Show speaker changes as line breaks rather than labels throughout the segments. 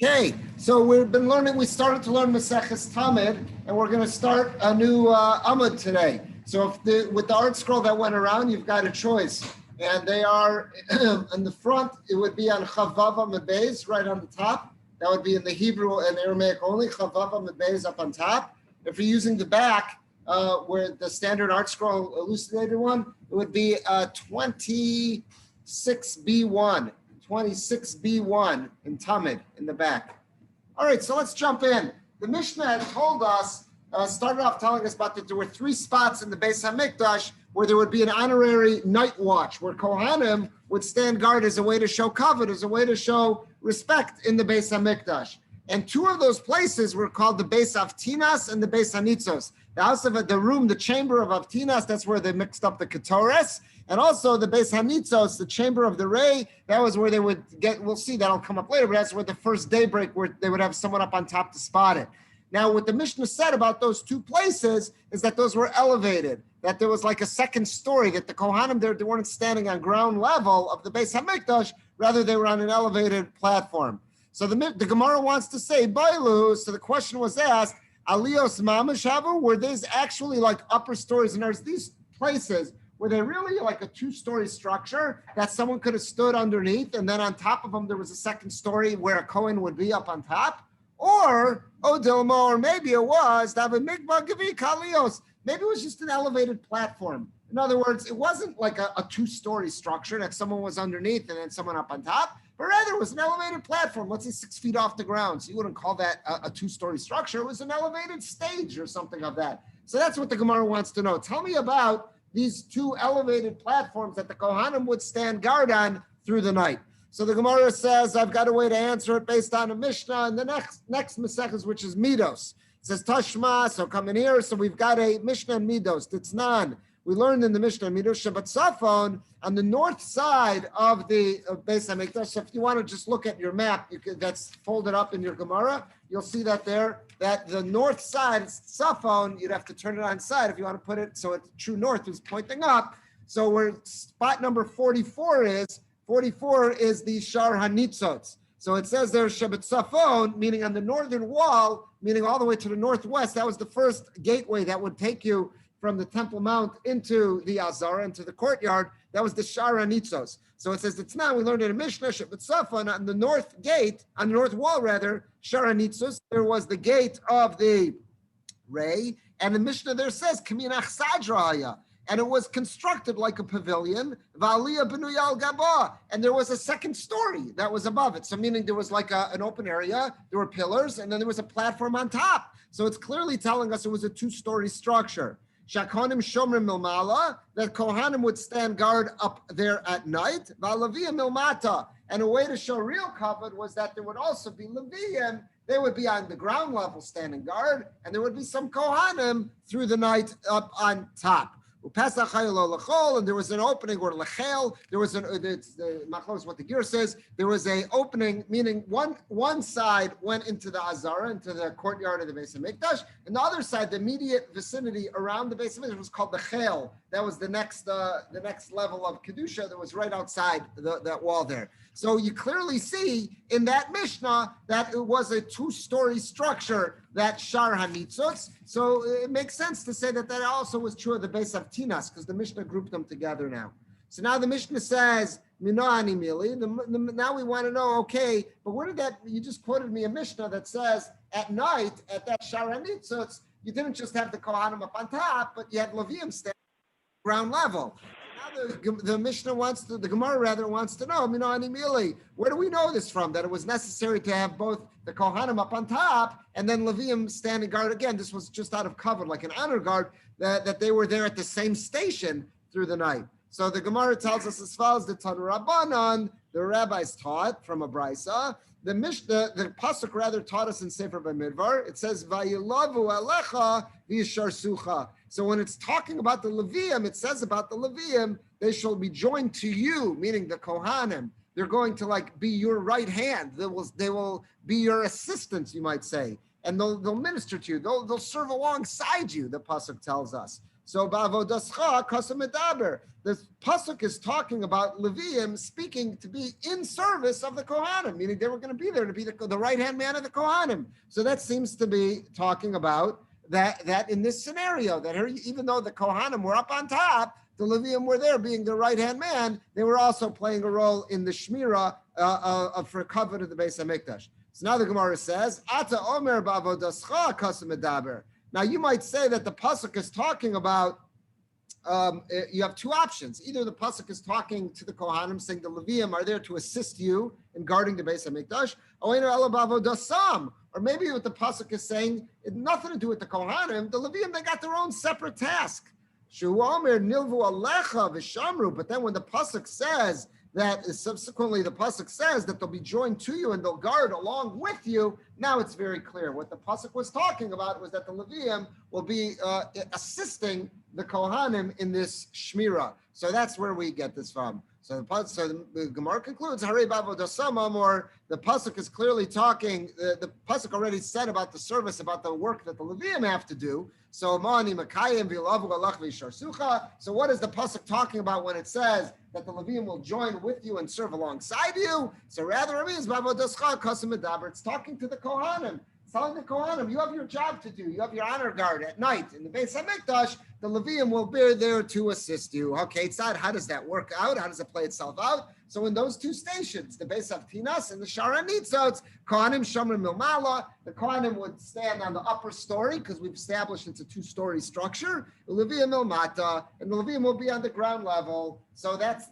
Okay, so we started to learn Maseches Tamid, and we're going to start a new Amud today. So with the art scroll that went around, you've got a choice. And they are, in the front, it would be on Chavava Mebeis, right on the top. That would be in the Hebrew and Aramaic only, Chavava Mebeis up on top. If you're using the back, where the standard art scroll elucidated one, it would be 26B1. 26B1 in Tamid in the back. All right, so let's jump in. The Mishnah had told us, started off telling us about that there were three spots in the Beis Hamikdash where there would be an honorary night watch, where Kohanim would stand guard as a way to show kavod, as a way to show respect in the Beis Hamikdash. And two of those places were called the Beis Avtinas and the Beis Hanitzos. The house of the room, the chamber of Avtinas, that's where they mixed up the ketores. And also the Beis Hanitzos, the chamber of the Ray, that was where they would get, we'll see, that'll come up later, but that's where the first daybreak, where they would have someone up on top to spot it. Now, what the Mishnah said about those two places is that those were elevated, that there was like a second story, that the Kohanim, they weren't standing on ground level of the Beis Hamikdash, rather they were on an elevated platform. So the Gemara wants to say, Bailu, so the question was asked, Aliyos Mamashavu, were these actually like upper stories? And there's these places, were they really like a two-story structure that someone could have stood underneath, and then on top of them there was a second story where a Kohen would be up on top? Or, Odilmo, or maybe it was, maybe it was just an elevated platform. In other words, it wasn't like a two-story structure that someone was underneath and then someone up on top, but rather it was an elevated platform, let's say 6 feet off the ground. So you wouldn't call that a two-story structure. It was an elevated stage or something of that. So that's what the Gemara wants to know. Tell me about these two elevated platforms that the Kohanim would stand guard on through the night. So the Gemara says, I've got a way to answer it based on a Mishnah in the next Maseches, which is Midos. It says Tashma, so come in here. So we've got a Mishnah in Midos. Titznan. We learned in the Mishnah, Midos Shabbat Safon, on the north side of the Beis Hamikdash. So if you want to just look at your map, that's folded up in your Gemara, you'll see that there, that the north side, Safon, you'd have to turn it on side if you want to put it so it's true north is pointing up. So where spot number 44 is the Shar Hanitzot. So it says there Shabbat Safon, meaning on the northern wall, meaning all the way to the northwest. That was the first gateway that would take you from the Temple Mount into the Azara, into the courtyard. That was the Shar Hanitzos. So it says it's now, we learned in a Mishnah, Shabbat Safon, on the north gate, on the north wall rather, Shar Hanitzos, there was the gate of the Ray, and the Mishnah there says, Kaminach Sadraya, and it was constructed like a pavilion, Valiya Benuyal Gaba, and there was a second story that was above it. So meaning there was like an open area, there were pillars, and then there was a platform on top. So it's clearly telling us it was a two-story structure. Shakonim Shomrim Milmala, that Kohanim would stand guard up there at night. Valavia Milmata, and a way to show real kavod was that there would also be Leviim. They would be on the ground level standing guard, and there would be some Kohanim through the night up on top. And there was an opening, or lechel. There was what the gear says. There was an opening, meaning one side went into the Azara, into the courtyard of the Beis Hamikdash, and the other side, the immediate vicinity around the Beis Hamikdash, was called the chel. That was the next level of kedusha that was right outside that wall there. So you clearly see in that Mishnah that it was a two-story structure, that Shar Hanitzos. So it makes sense to say that also was true of the Beis Avtinas, because the Mishnah grouped them together now. So now the Mishnah says, Minoani Mili. Now we want to know, okay, but where did that, you just quoted me a Mishnah that says at night, at that Shar Hanitzos, you didn't just have the Kohanim up on top, but you had Leviim standing ground level. Now the Mishnah the Gemara rather wants to know, Minoani Mili, where do we know this from? That it was necessary to have both the Kohanim up on top and then Leviim standing guard again. This was just out of cover, like an honor guard, that they were there at the same station through the night. So the Gemara tells us as follows: the Tanu Rabbanan, the rabbis taught from a brisa. The Mishnah, the pasuk rather taught us in Sefer Bamidbar. It says, "Vayilavu alecha v'yisharsucha." So when it's talking about the Leviim, it says about the Leviim, they shall be joined to you, meaning the Kohanim. They're going to like be your right hand. They will be your assistants, you might say, and they'll minister to you. They'll serve alongside you. The pasuk tells us. So ba'avodascha kasam medaber. The pasuk is talking about Leviim speaking to be in service of the Kohanim, meaning they were going to be there to be the right-hand man of the Kohanim. So that seems to be talking about that in this scenario, that even though the Kohanim were up on top, the Leviim were there being the right-hand man, they were also playing a role in the Shmira for cover of the Beis Hamikdash. So now the Gemara says, Ata Omer ba'avodascha kasam medaber. Now you might say that the pasuk is talking about, you have two options. Either the pasuk is talking to the Kohanim, saying the Leviim are there to assist you in guarding the Beis Hamikdash, or maybe what the pasuk is saying, it had nothing to do with the Kohanim. The Leviim, they got their own separate task. But then when the pasuk says that, subsequently the pasuk says that they'll be joined to you and they'll guard along with you, now it's very clear. What the pasuk was talking about was that the Leviim will be assisting the Kohanim in this Shmira. So that's where we get this from. So the Gemara concludes, or the pasuk is clearly talking. The pasuk already said about the service, about the work that the Leviim have to do. So mani makayim v'lavu alach v'sharsucha. So what is the pasuk talking about when it says that the Leviim will join with you and serve alongside you? So rather it means it's talking to the Kohanim. It's telling the Kohanim, you have your job to do. You have your honor guard at night in the Beis Hamikdash. The Leviim will be there to assist you. Okay, it's not, how does that work out? How does it play itself out? So in those two stations, the Beis Havtinas and the Shara Nitzotz, Kohanim Shomrim Milmala, the Kohanim would stand on the upper story because we've established it's a two-story structure. The Leviim Milmata, and the Leviim will be on the ground level. So that's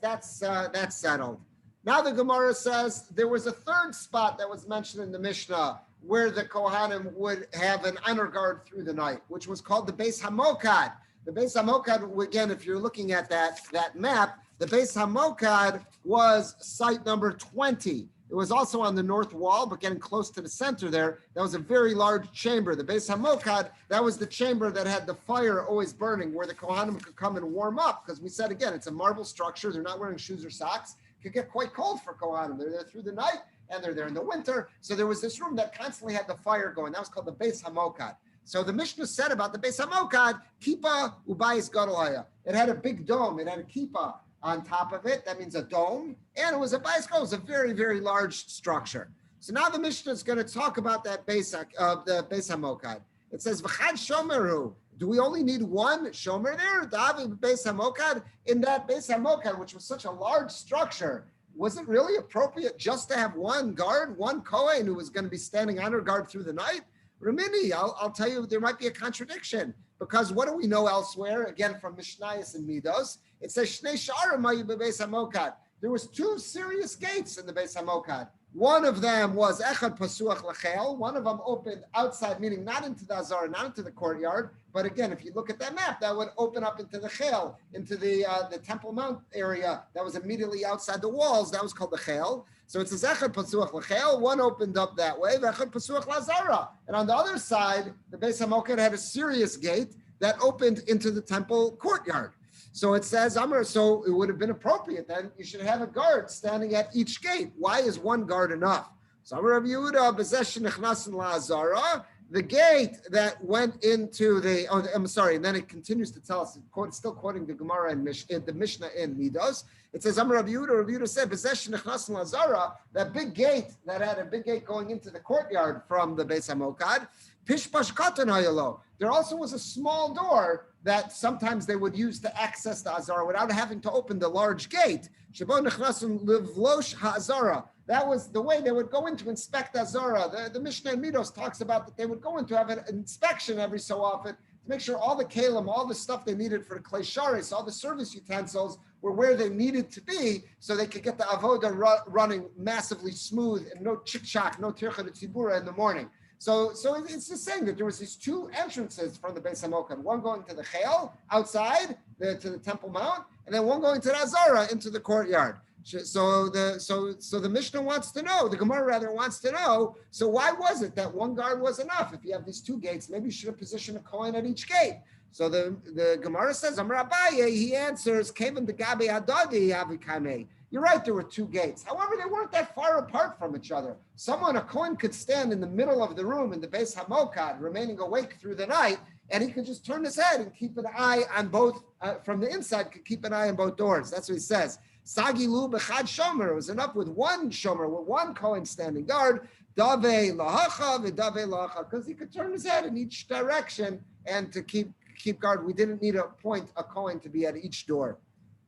settled. Now the Gemara says there was a third spot that was mentioned in the Mishnah where the Kohanim would have an honor guard through the night, which was called the Beis Hamokad. The Beis Hamokad, again, if you're looking at that map, the Beis Hamokad was site number 20. It was also on the north wall, but getting close to the center there. That was a very large chamber. The Beis Hamokad, that was the chamber that had the fire always burning, where the Kohanim could come and warm up. Because we said, again, it's a marble structure. They're not wearing shoes or socks. It could get quite cold for Kohanim. They're there through the night, and they're there in the winter. So there was this room that constantly had the fire going. That was called the Beis Hamokad. So the Mishnah said about the Beis Hamokad, Kippah Ubayis Gadolaya. It had a big dome. It had a kippah on top of it. That means a dome. And it was a Bayis Gadol. It was a very, very large structure. So now the Mishnah is going to talk about that the Beis Hamokad. It says, V'chad Shomeru. Do we only need one Shomer there? Davi Beis Hamokad. In that Beis Hamokad, which was such a large structure, was it really appropriate just to have one guard, one Kohen who was going to be standing honor guard through the night? Ramini, I'll tell you, there might be a contradiction, because what do we know elsewhere? Again, from Mishnayos and Midos, it says Shnei Sha'arim Hayu Beis Hamokad. There was two serious gates in the Beis Hamokad. One of them was Echad Pasuach Lachel. One of them opened outside, meaning not into the Azara, not into the courtyard. But again, if you look at that map, that would open up into the Chel, into the Temple Mount area that was immediately outside the walls. That was called the Chel. So it says Echad Pasuach Lachel. One opened up that way, Echad Pasuach Lazara. And on the other side, the Beis Hamokad had a serious gate that opened into the temple courtyard. So it says, so it would have been appropriate then you should have a guard standing at each gate. Why is one guard enough? So Rabbi Yehuda, Bezesh Nechnasin LaAzara, the gate that went into and then it continues to tell us, still quoting the Gemara and the Mishnah in Midos. It says, Rabbi Yehuda said, Bezesh Nechnasin LaAzara, that big gate that had a big gate going into the courtyard from the Beis Hamokad, Pishpash Katan Hayalo. There also was a small door that sometimes they would use to access the Azara without having to open the large gate. Shebo Nechnasim Livlosh HaAzara. That was the way they would go in to inspect Azara. The Mishnah in Midos talks about that they would go in to have an inspection every so often to make sure all the kalim, all the stuff they needed for the klei sharis, all the service utensils were where they needed to be so they could get the avoda running massively smooth and no chik-chak, no tircha de tzibura in the morning. So it's just saying that there was these two entrances from the Beis Hamokad, one going to the Chel outside to the Temple Mount, and then one going to the Azara into the courtyard. So the Mishnah wants to know, the Gemara rather wants to know, so why was it that one guard was enough? If you have these two gates, maybe you should have positioned a Kohen at each gate. So the Gemara says, Rabbi, he answers, Kevin the Gabi Adadi Avikame. You're right, there were two gates. However, they weren't that far apart from each other. A Kohen could stand in the middle of the room in the Beis Hamokad, remaining awake through the night. and he could just turn his head and keep an eye on both, from the inside, could keep an eye on both doors. That's what he says. Sagilu b'chad shomer. It was enough with one shomer, with one Kohen standing guard, dave lahacha v'dave lahacha, because he could turn his head in each direction and to keep guard. We didn't need to appoint a Kohen to be at each door.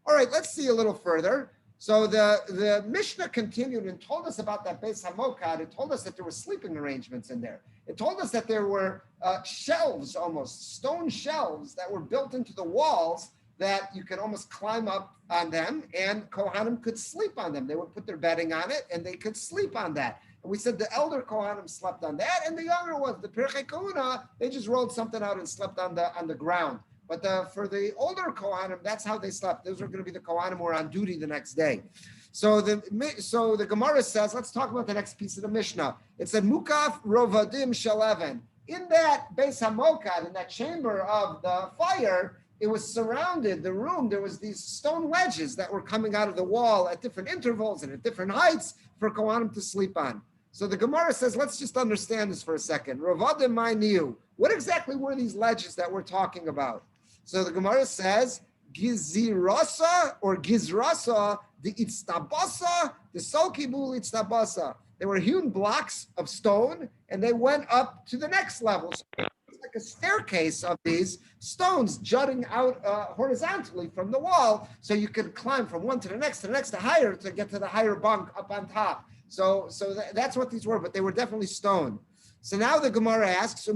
All right, let's see a little further. So the Mishnah continued and told us about that Beis Hamikdash. It told us that there were sleeping arrangements in there. It told us that there were shelves, almost stone shelves that were built into the walls that you could almost climb up on them, and Kohanim could sleep on them. They would put their bedding on it, and they could sleep on that. And we said the elder Kohanim slept on that, and the younger ones, the Pirchei Kahuna, they just rolled something out and slept on the ground. But for the older Kohanim, that's how they slept. Those were going to be the Kohanim who were on duty the next day. So the Gemara says, let's talk about the next piece of the Mishnah. It said, Mukaf Rovadim Shaleven. In that Beis Hamikdash, in that chamber of the fire, it was surrounded, the room, there was these stone wedges that were coming out of the wall at different intervals and at different heights for Kohanim to sleep on. So the Gemara says, let's just understand this for a second. Rovadim Ma'niu. What exactly were these ledges that we're talking about? So the Gemara says, Gizirasa or Gizrasa, the Itztabasa, the Solkibul Itztabasa. They were hewn blocks of stone and they went up to the next level. So it's like a staircase of these stones jutting out horizontally from the wall. So you could climb from one to the next, to higher, to get to the higher bunk up on top. So that's what these were, but they were definitely stone. So now the Gemara asks,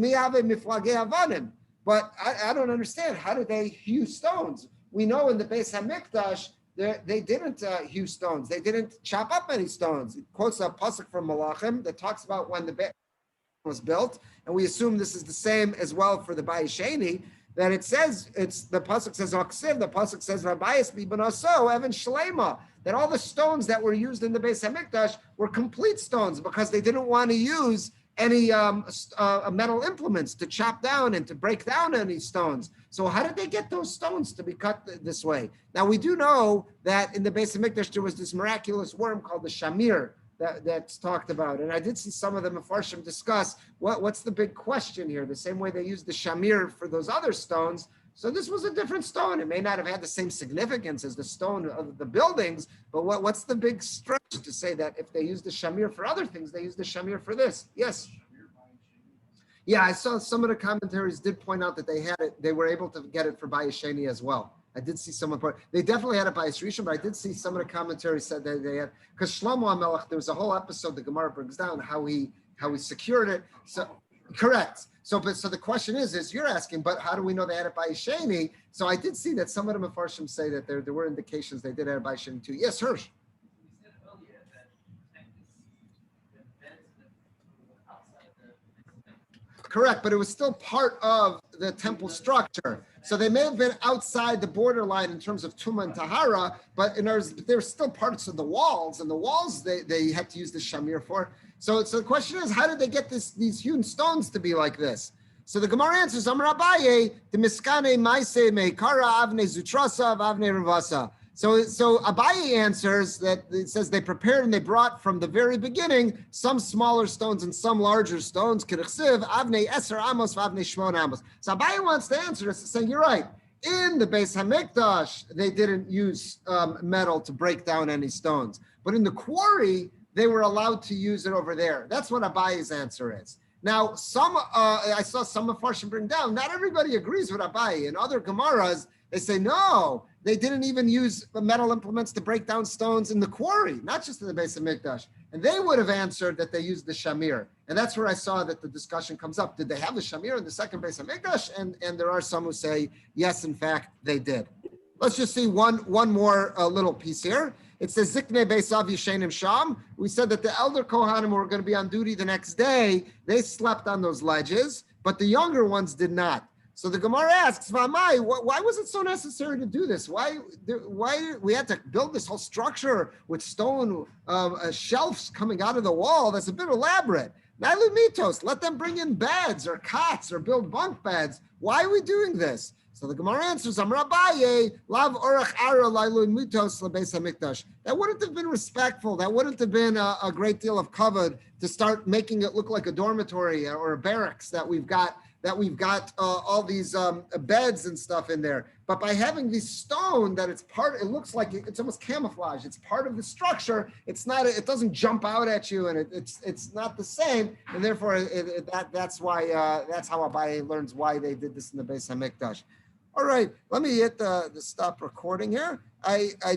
but I don't understand. How did they hew stones? We know in the Beis Hamikdash, they didn't hew stones. They didn't chop up any stones. It quotes a pasuk from Malachim that talks about when the Beis was built, and we assume this is the same as well for the Bayis Sheni, that it says, the pasuk says, Aksiv, the pasuk says, Rabbias bibanaso, Evan Shlema, that all the stones that were used in the Beis Hamikdash were complete stones because they didn't want to use any metal implements to chop down and to break down any stones. So how did they get those stones to be cut this way? Now we do know that in the Beis Hamikdash there was this miraculous worm called the shamir that's talked about, and I did see some of the Mefarshim discuss what's the big question here. The same way they used the shamir for those other stones, so this was a different stone. It may not have had the same significance as the stone of the buildings, but what's the big stretch to say that if they use the shamir for other things, they use the shamir for this? Yes. Yeah, I saw some of the commentaries did point out that they had it. They were able to get it for Bayis Sheni as well. I did see some of it. They definitely had it by Rishon, but I did see some of the commentaries said that they had, because Shlomo HaMelech, there was a whole episode the Gemara brings down how he secured it. So correct. So the question is you're asking, but how do we know they had it by Sheni? So I did see that some of the Mefarshim say that there were indications they did have it by Sheni too. Yes, Hirsch. Correct, but it was still part of the temple structure. So they may have been outside the borderline in terms of Tumah and Tahara, but there's still parts of the walls, and the walls they had to use the shamir for. So the question is, how did they get these hewn stones to be like this? So the Gemara answers, Amar Abaye, the miskane maise meikara avne zutrasa avne ravasa. So Abaye answers that it says they prepared and they brought from the very beginning some smaller stones and some larger stones. K'rechsiv avnei eser amos v'avnei shmon amos. So Abaye wants to answer this, saying you're right. In the Beis Hamikdash, they didn't use metal to break down any stones, but in the quarry they were allowed to use it over there. That's what Abaye's answer is. Now, I saw some Mefarshim bring down. Not everybody agrees with Abaye. In other Gemaras, they say no. They didn't even use metal implements to break down stones in the quarry, not just in the Beis Hamikdash. And they would have answered that they used the shamir. And that's where I saw that the discussion comes up. Did they have the shamir in the second Beis Hamikdash? And there are some who say, yes, in fact, they did. Let's just see one more little piece here. It says, Zikne Beisav Yishenim Sham. We said that the elder Kohanim who were going to be on duty the next day, they slept on those ledges, but the younger ones did not. So the Gemara asks, Vamai, why was it so necessary to do this? Why we had to build this whole structure with stone shelves coming out of the wall? That's a bit elaborate. Nailu mitos, let them bring in beds or cots or build bunk beds. Why are we doing this? So the Gemara answers, Amar Abaye, Lav Orach Ara Lailu Mitos LeBeis Hamikdash. That wouldn't have been respectful. That wouldn't have been a great deal of covered to start making it look like a dormitory or a barracks that we've got all these beds and stuff in there. But by having this stone that it looks like it's almost camouflage. It's part of the structure. It's not. It doesn't jump out at you, and it's not the same. And therefore, that's why that's how Abaye learns why they did this in the Beis Hamikdash. All right, let me hit the stop recording here. I